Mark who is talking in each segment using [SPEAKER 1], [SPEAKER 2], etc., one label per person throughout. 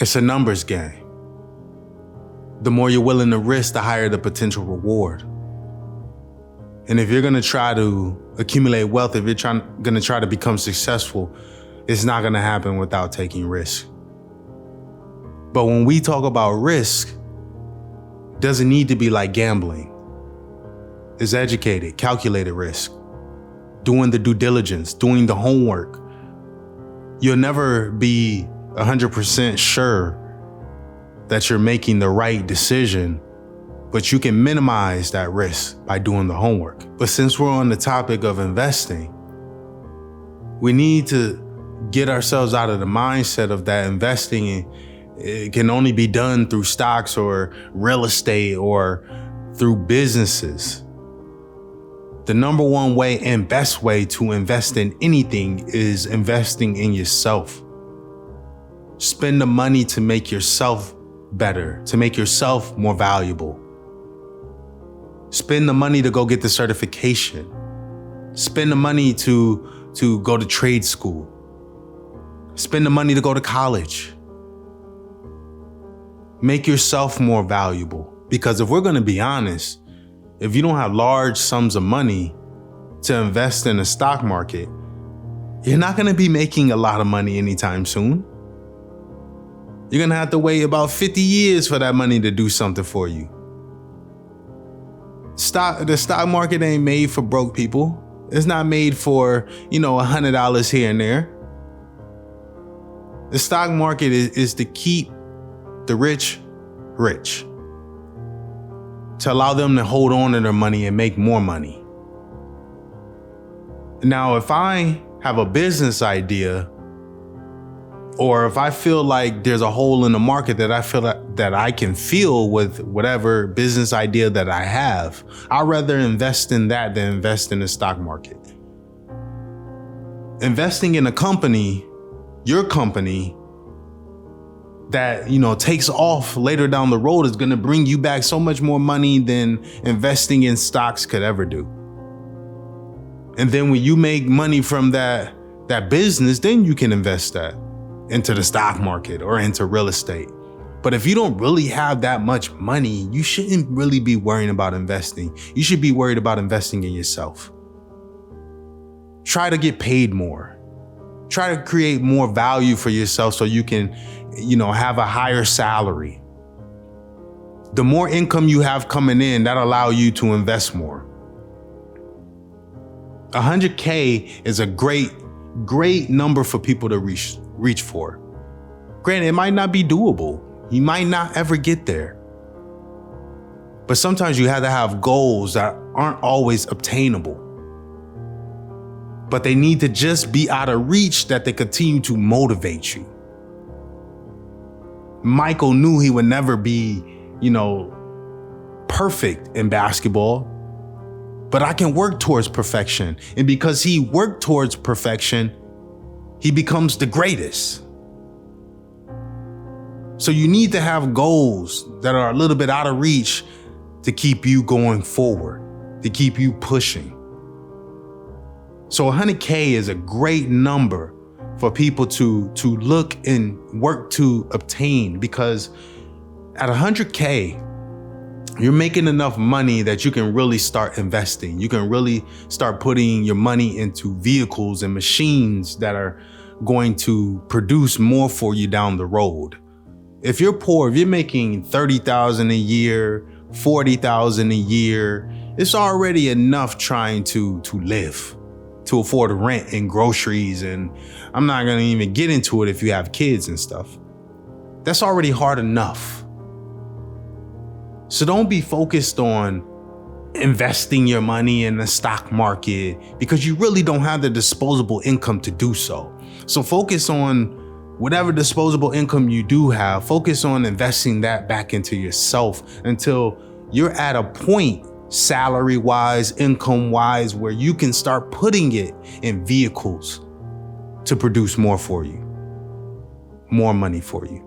[SPEAKER 1] It's a numbers game. The more you're willing to risk, the higher the potential reward. And if you're going to try to accumulate wealth, if you're going to try to become successful, it's not going to happen without taking risk. But when we talk about risk, it doesn't need to be like gambling. It's educated, calculated risk. Doing the due diligence, doing the homework. You'll never be 100% sure that you're making the right decision, but you can minimize that risk by doing the homework. But since we're on the topic of investing, we need to get ourselves out of the mindset of that investing it can only be done through stocks or real estate or through businesses. The number one way and best way to invest in anything is investing in yourself. Spend the money to make yourself better, to make yourself more valuable. Spend the money to go get the certification. Spend the money to go to trade school. Spend the money to go to college. Make yourself more valuable. Because if we're going to be honest, if you don't have large sums of money to invest in the stock market, you're not going to be making a lot of money anytime soon. You're going to have to wait about 50 years for that money to do something for you. The stock market ain't made for broke people. It's not made for, $100 here and there. The stock market is to keep the rich rich, to allow them to hold on to their money and make more money. Now, if I have a business idea, or if I feel like there's a hole in the market that I feel that I can fill with whatever business idea that I have, I'd rather invest in that than invest in the stock market. Investing in a company, your company, that takes off later down the road is going to bring you back so much more money than investing in stocks could ever do. And then when you make money from that business, then you can invest that into the stock market or into real estate. But if you don't really have that much money, you shouldn't really be worrying about investing. You should be worried about investing in yourself. Try to get paid more. Try to create more value for yourself so you can, have a higher salary. The more income you have coming in, that'll allow you to invest more. 100K is a great number for people to reach for. Granted, it might not be doable. You might not ever get there. But sometimes you have to have goals that aren't always obtainable. But they need to just be out of reach that they continue to motivate you. Michael knew he would never be, perfect in basketball, but I can work towards perfection. And because he worked towards perfection, he becomes the greatest. So you need to have goals that are a little bit out of reach to keep you going forward, to keep you pushing. So 100K is a great number for people to look and work to obtain, because at 100K, you're making enough money that you can really start investing. You can really start putting your money into vehicles and machines that are going to produce more for you down the road. If you're poor, if you're making $30,000 a year, $40,000 a year, it's already enough trying to live, to afford rent and groceries. And I'm not going to even get into it if you have kids and stuff. That's already hard enough. So don't be focused on investing your money in the stock market because you really don't have the disposable income to do so. So focus on whatever disposable income you do have. Focus on investing that back into yourself until you're at a point, salary-wise, income-wise, where you can start putting it in vehicles to produce more for you, more money for you.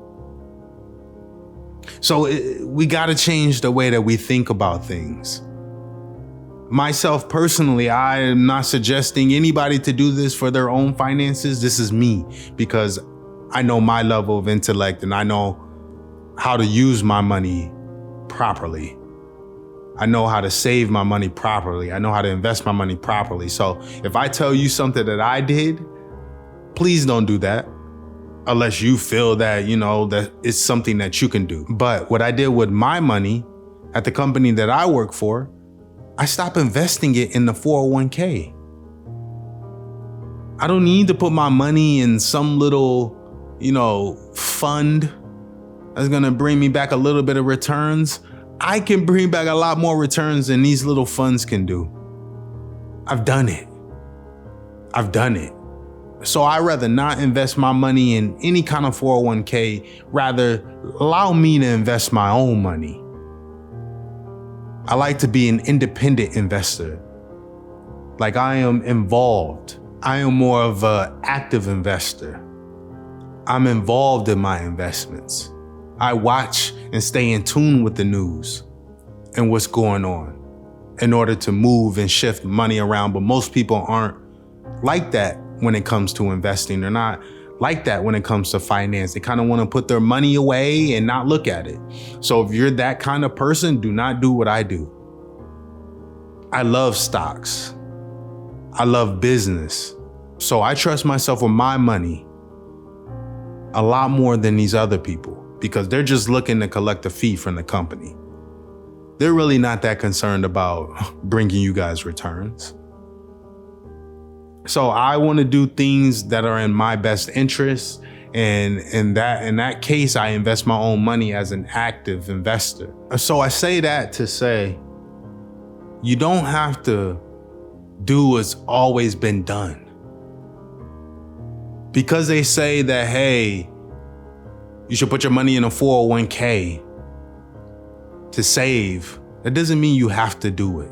[SPEAKER 1] So we got to change the way that we think about things. Myself personally, I am not suggesting anybody to do this for their own finances. This is me, because I know my level of intellect and I know how to use my money properly. I know how to save my money properly. I know how to invest my money properly. So if I tell you something that I did, please don't do that unless you feel that, that it's something that you can do. But what I did with my money at the company that I work for, I stopped investing it in the 401k. I don't need to put my money in some little, fund that's gonna bring me back a little bit of returns. I can bring back a lot more returns than these little funds can do. I've done it. So I'd rather not invest my money in any kind of 401k, rather allow me to invest my own money. I like to be an independent investor. Like I am involved. I am more of an active investor. I'm involved in my investments. I watch and stay in tune with the news and what's going on in order to move and shift money around. But most people aren't like that when it comes to investing. They're not like that when it comes to finance. They kind of want to put their money away and not look at it. So if you're that kind of person, do not do what I do. I love stocks. I love business. So I trust myself with my money a lot more than these other people, because they're just looking to collect a fee from the company. They're really not that concerned about bringing you guys returns. So I want to do things that are in my best interest. And in that case, I invest my own money as an active investor. So I say that to say, you don't have to do what's always been done. Because they say that, hey, you should put your money in a 401k to save, that doesn't mean you have to do it.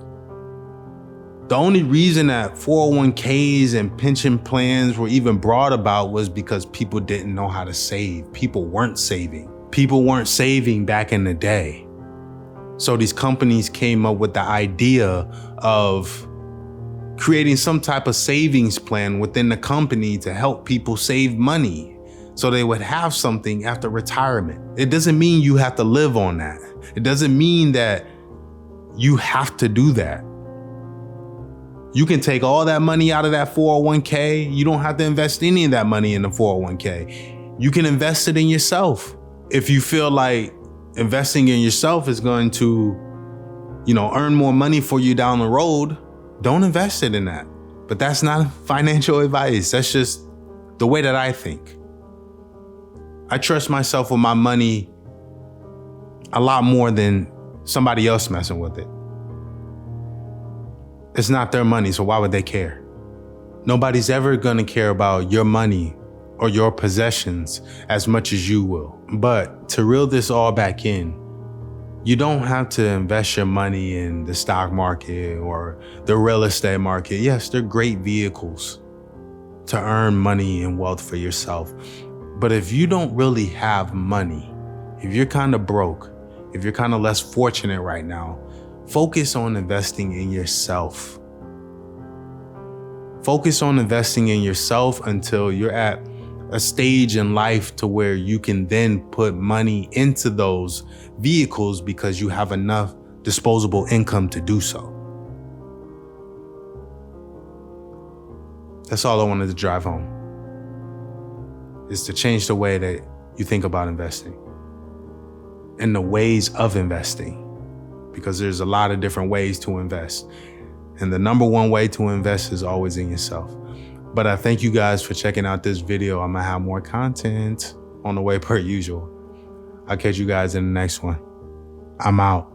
[SPEAKER 1] The only reason that 401ks and pension plans were even brought about was because people didn't know how to save. People weren't saving. People weren't saving back in the day. So these companies came up with the idea of creating some type of savings plan within the company to help people save money so they would have something after retirement. It doesn't mean you have to live on that. It doesn't mean that you have to do that. You can take all that money out of that 401k. You don't have to invest any of that money in the 401k. You can invest it in yourself. If you feel like investing in yourself is going to, earn more money for you down the road, don't invest it in that. But that's not financial advice. That's just the way that I think. I trust myself with my money a lot more than somebody else messing with it. It's not their money, so why would they care? Nobody's ever gonna care about your money or your possessions as much as you will. But to reel this all back in, you don't have to invest your money in the stock market or the real estate market. Yes, they're great vehicles to earn money and wealth for yourself. But if you don't really have money, if you're kind of broke, if you're kind of less fortunate right now, focus on investing in yourself. Focus on investing in yourself until you're at a stage in life to where you can then put money into those vehicles because you have enough disposable income to do so. That's all I wanted to drive home, is to change the way that you think about investing and the ways of investing, because there's a lot of different ways to invest. And the number one way to invest is always in yourself. But I thank you guys for checking out this video. I'm gonna have more content on the way per usual. I'll catch you guys in the next one. I'm out.